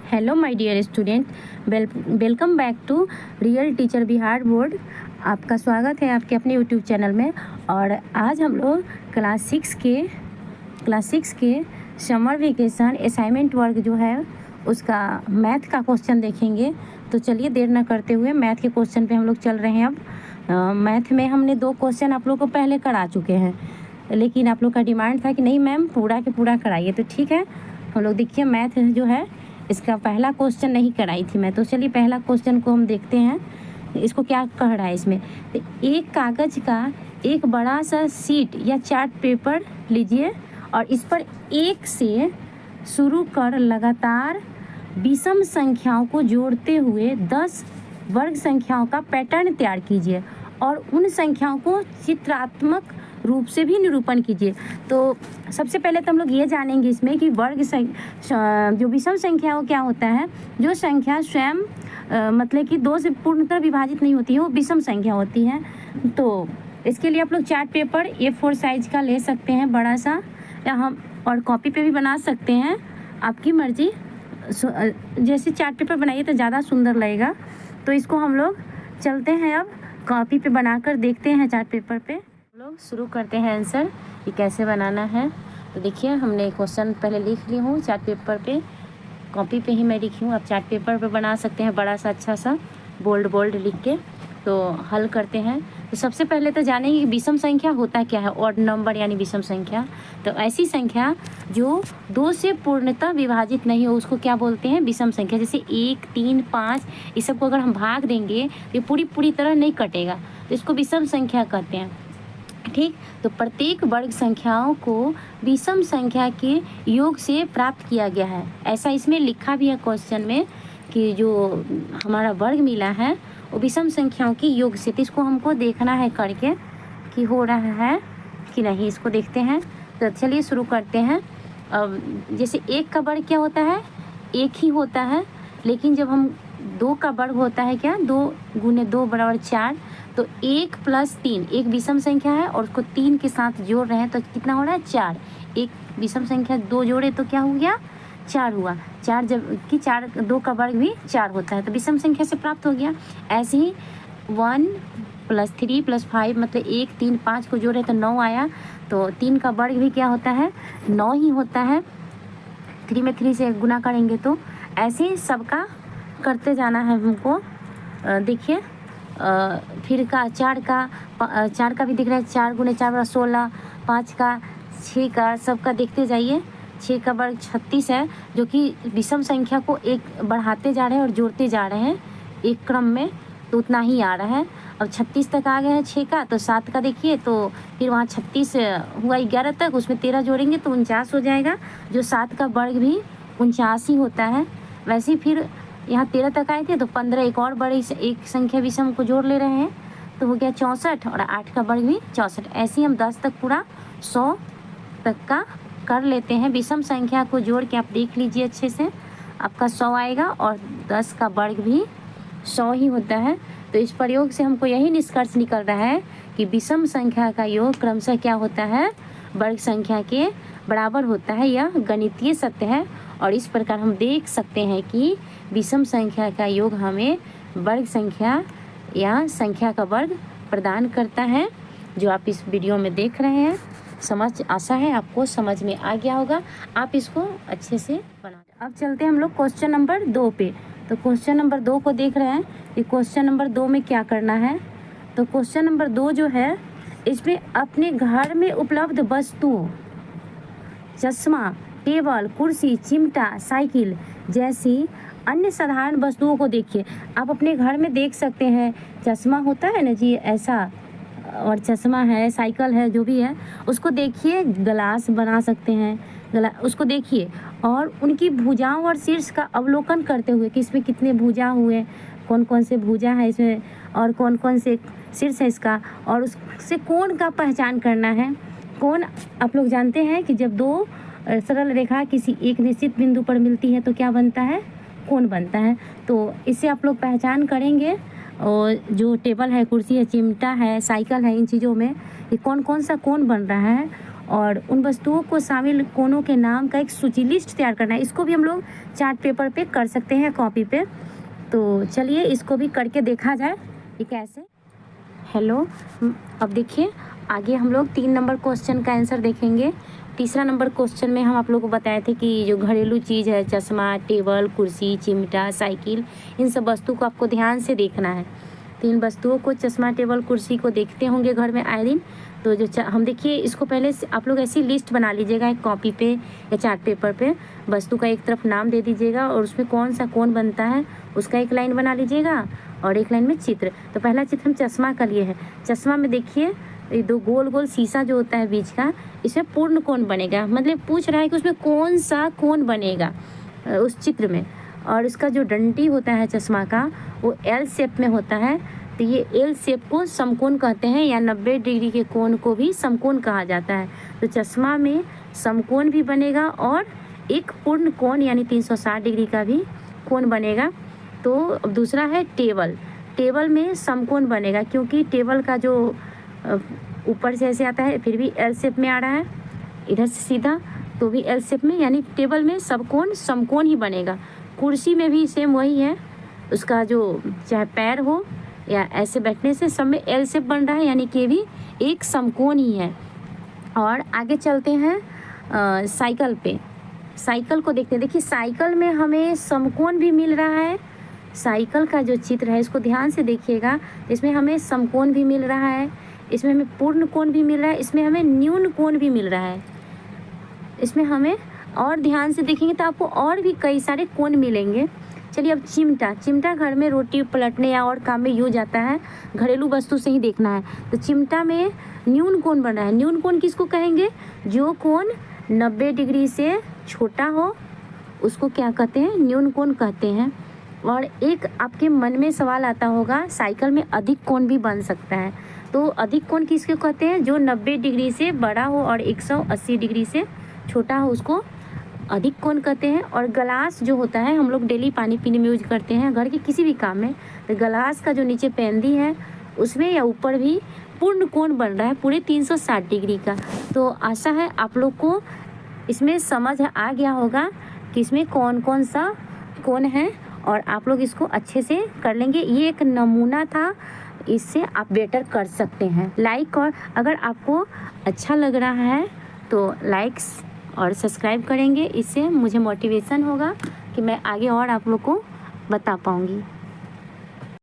Hello my dear student, welcome back to real teacher Bihar board. आपका स्वागत है आपके अपने यूट्यूब चैनल में। और आज हम लोग क्लास सिक्स के समर वेकेशन असाइनमेंट वर्क जो है उसका मैथ का क्वेश्चन देखेंगे। तो चलिए देर न करते हुए मैथ के क्वेश्चन पे हम लोग चल रहे हैं। अब मैथ में हमने 2 क्वेश्चन आप लोग को पहले करा चुके हैं, लेकिन आप लोग का डिमांड था कि नहीं मैम पूरा के पूरा कराइए। तो ठीक है, हम लोग देखिए मैथ जो है इसका पहला क्वेश्चन नहीं कराई थी मैं। तो चलिए पहला क्वेश्चन को हम देखते हैं, इसको क्या कह रहा है इसमें। तो एक कागज़ का एक बड़ा सा शीट या चार्ट पेपर लीजिए और इस पर 1 से शुरू कर लगातार विषम संख्याओं को जोड़ते हुए 10 वर्ग संख्याओं का पैटर्न तैयार कीजिए और उन संख्याओं को चित्रात्मक रूप से भी निरूपण कीजिए। तो सबसे पहले तो हम लोग ये जानेंगे इसमें कि जो विषम संख्याओं क्या होता है। जो संख्या स्वयं मतलब कि 2 से पूर्णतः विभाजित नहीं होती है, वो विषम संख्या होती है। तो इसके लिए आप लोग चार्ट पेपर A4 साइज का ले सकते हैं बड़ा सा, या हम और कॉपी पे भी बना सकते हैं, आपकी मर्जी। जैसे चार्ट पेपर बनाइए तो ज़्यादा सुंदर लगेगा। तो इसको हम लोग चलते हैं, अब कॉपी पे बनाकर देखते हैं चार्ट पेपर पे। लोग शुरू करते हैं आंसर कि कैसे बनाना है। तो देखिए हमने क्वेश्चन पहले लिख ली हूँ चार्ट पेपर पे, कॉपी पे ही मैं लिखी हूँ। आप चार्ट पेपर पे बना सकते हैं बड़ा सा अच्छा सा बोल्ड लिख के। तो हल करते हैं। तो सबसे पहले तो जानेंगे कि विषम संख्या होता क्या है। ऑड नंबर यानी विषम संख्या, तो ऐसी संख्या जो 2 से पूर्णतः विभाजित नहीं हो उसको क्या बोलते हैं, विषम संख्या। जैसे 1, 3, 5 इस सबको अगर हम भाग देंगे तो ये पूरी तरह नहीं कटेगा, तो इसको विषम संख्या कहते हैं। ठीक, तो प्रत्येक वर्ग संख्याओं को विषम संख्या के योग से प्राप्त किया गया है। ऐसा इसमें लिखा भी है क्वेश्चन में कि जो हमारा वर्ग मिला है वो विषम संख्याओं के योग से। तो इसको हमको देखना है करके कि हो रहा है कि नहीं, इसको देखते हैं। तो चलिए शुरू करते हैं। अब जैसे 1 का वर्ग क्या होता है, 1 ही होता है, लेकिन जब हम 2 का वर्ग होता है क्या, 2 गुने 2 बराबर 4। तो 1 + 3 एक विषम संख्या है और उसको 3 के साथ जोड़ रहे हैं तो कितना हो रहा है, 4। एक विषम संख्या 2 जोड़े तो क्या हो गया, 4 हुआ। 4 जबकि 2 का वर्ग भी 4 होता है, तो विषम संख्या से प्राप्त हो गया। ऐसे ही 1 + 3 + 5 मतलब 1, 3, 5 को जोड़े तो 9 आया। तो 3 का वर्ग भी क्या होता है, 9 ही होता है। 3 में 3 से गुना करेंगे तो ऐसे ही सबका करते जाना है हमको। देखिए फिर का 4 का भी दिख रहा है, 4 गुने 4 = 16, 5 का, 6 का, सबका देखते जाइए। 6 का वर्ग 36 है, जो कि विषम संख्या को एक बढ़ाते जा रहे हैं और जोड़ते जा रहे हैं एक क्रम में, तो उतना ही आ रहा है। अब 36 तक आ गए हैं 6 का, तो 7 का देखिए, तो फिर वहाँ 36 हुआ 11 तक, उसमें 13 जोड़ेंगे तो 49 हो जाएगा, जो 7 का वर्ग भी 49 ही होता है। वैसे ही फिर यहाँ 13 तक आए थे तो 15 एक और बड़ी एक संख्या विषम को जोड़ ले रहे हैं तो हो गया 64, और 8 का वर्ग भी 64। ऐसे ही हम 10 तक पूरा 100 तक का कर लेते हैं। विषम संख्या को जोड़ के आप देख लीजिए अच्छे से, आपका 100 आएगा और 10 का वर्ग भी 100 ही होता है। तो इस प्रयोग से हमको यही निष्कर्ष निकल रहा है कि विषम संख्या का योग क्रमशः क्या होता है, वर्ग संख्या के बराबर होता है। यह गणितीय सत्य है और इस प्रकार हम देख सकते हैं कि विषम संख्या का योग हमें वर्ग संख्या या संख्या का वर्ग प्रदान करता है। जो आप इस वीडियो में देख रहे हैं, आशा है आपको समझ में आ गया होगा। आप इसको अच्छे से बना। अब चलते हैं हम लोग क्वेश्चन नंबर 2 पे। तो क्वेश्चन नंबर 2 को देख रहे हैं कि क्वेश्चन नंबर 2 में क्या करना है। तो क्वेश्चन नंबर 2 जो है इसमें अपने घर में उपलब्ध वस्तुओं, चश्मा, टेबल, कुर्सी, चिमटा, साइकिल जैसी अन्य साधारण वस्तुओं को देखिए। आप अपने घर में देख सकते हैं, चश्मा होता है ना जी ऐसा, और चश्मा है, साइकिल है, जो भी है उसको देखिए, ग्लास बना सकते हैं, उसको देखिए और उनकी भुजाओं और शीर्ष का अवलोकन करते हुए कि इसमें कितने भुजा हुए, कौन कौन से भुजा है इसमें और कौन कौन से शीर्ष है इसका, और उससे कोण का पहचान करना है। कोण आप लोग जानते हैं कि जब 2 सरल रेखा किसी एक निश्चित बिंदु पर मिलती है तो क्या बनता है, कोण बनता है। तो इससे आप लोग पहचान करेंगे। और जो टेबल है, कुर्सी है, चिमटा है, साइकिल है, इन चीज़ों में ये कौन कौन सा कोण बन रहा है और उन वस्तुओं को शामिल कोनों के नाम का एक सूची लिस्ट तैयार करना है। इसको भी हम लोग चार्ट पेपर पे कर सकते हैं, कॉपी पे। तो चलिए इसको भी करके देखा जाए ये कैसे। हेलो, अब देखिए आगे हम लोग 3 नंबर क्वेश्चन का आंसर देखेंगे। तीसरा नंबर क्वेश्चन में हम आप लोगों को बताए थे कि जो घरेलू चीज़ है, चश्मा, टेबल, कुर्सी, चिमटा, साइकिल, इन सब वस्तु को आपको ध्यान से देखना है। तो इन वस्तुओं को, चश्मा, टेबल, कुर्सी को देखते होंगे घर में आए दिन। तो जो हम देखिए इसको पहले से आप लोग ऐसी लिस्ट बना लीजिएगा एक कॉपी पे या चार्ट पेपर पे। वस्तु का एक तरफ नाम दे दीजिएगा और उसमें कौन सा कौन बनता है उसका एक लाइन बना लीजिएगा और एक लाइन में चित्र। तो पहला चित्र हम चश्मा का लिए है। चश्मा में देखिए ये 2 गोल गोल शीशा जो होता है बीच का, इसमें पूर्ण कोण बनेगा। मतलब पूछ रहा है कि उसमें कौन सा कोण बनेगा उस चित्र में। और इसका जो डंडी होता है चश्मा का वो एल शेप में होता है। तो ये एल शेप को समकोण कहते हैं, या 90 डिग्री के कोण को भी समकोण कहा जाता है। तो चश्मा में समकोण भी बनेगा और एक पूर्ण कोण यानी 360 डिग्री का भी कोण बनेगा। तो अब दूसरा है टेबल। टेबल में समकोण बनेगा क्योंकि टेबल का जो ऊपर से ऐसे आता है फिर भी एल शेप में आ रहा है, इधर से सीधा तो भी एल शेप में, यानी टेबल में सब कोण समकोण ही बनेगा। कुर्सी में भी सेम वही है, उसका जो चाहे पैर हो या ऐसे बैठने से सब में एल शेप बन रहा है, यानी कि भी एक समकोण ही है। और आगे चलते हैं साइकिल पे। साइकिल को देखते हैं। देखिए साइकिल में हमें समकोण भी मिल रहा है। साइकिल का जो चित्र है इसको ध्यान से देखिएगा, इसमें हमें समकोण भी मिल रहा है, इसमें हमें पूर्ण कोण भी मिल रहा है, इसमें हमें न्यून कोण भी मिल रहा है। इसमें हमें और ध्यान से देखेंगे तो आपको और भी कई सारे कोण मिलेंगे। चलिए अब चिमटा। चिमटा घर में रोटी पलटने या और काम में यूज आता है, घरेलू वस्तु से ही देखना है। तो चिमटा में न्यून कोण बन रहा है। न्यून कोण किसको कहेंगे? जो कोण 90 डिग्री से छोटा हो उसको क्या कहते हैं? न्यून कोण कहते हैं। और एक आपके मन में सवाल आता होगा, साइकिल में अधिक कोण भी बन सकता है। तो अधिक कोण किसको कहते हैं? जो 90 डिग्री से बड़ा हो और 180 डिग्री से छोटा हो उसको अधिक कोण कहते हैं। और ग्लास जो होता है, हम लोग डेली पानी पीने में यूज करते हैं घर के किसी भी काम में, तो ग्लास का जो नीचे पेंदी है उसमें या ऊपर भी पूर्ण कोण बन रहा है पूरे 360 डिग्री का। तो आशा है आप लोग को इसमें समझ आ गया होगा कि इसमें कौन कौन सा कोण है और आप लोग इसको अच्छे से कर लेंगे। ये एक नमूना था, इससे आप बेटर कर सकते हैं। लाइक, और अगर आपको अच्छा लग रहा है तो लाइक्स और सब्सक्राइब करेंगे, इससे मुझे मोटिवेशन होगा कि मैं आगे और आप लोग को बता पाऊँगी।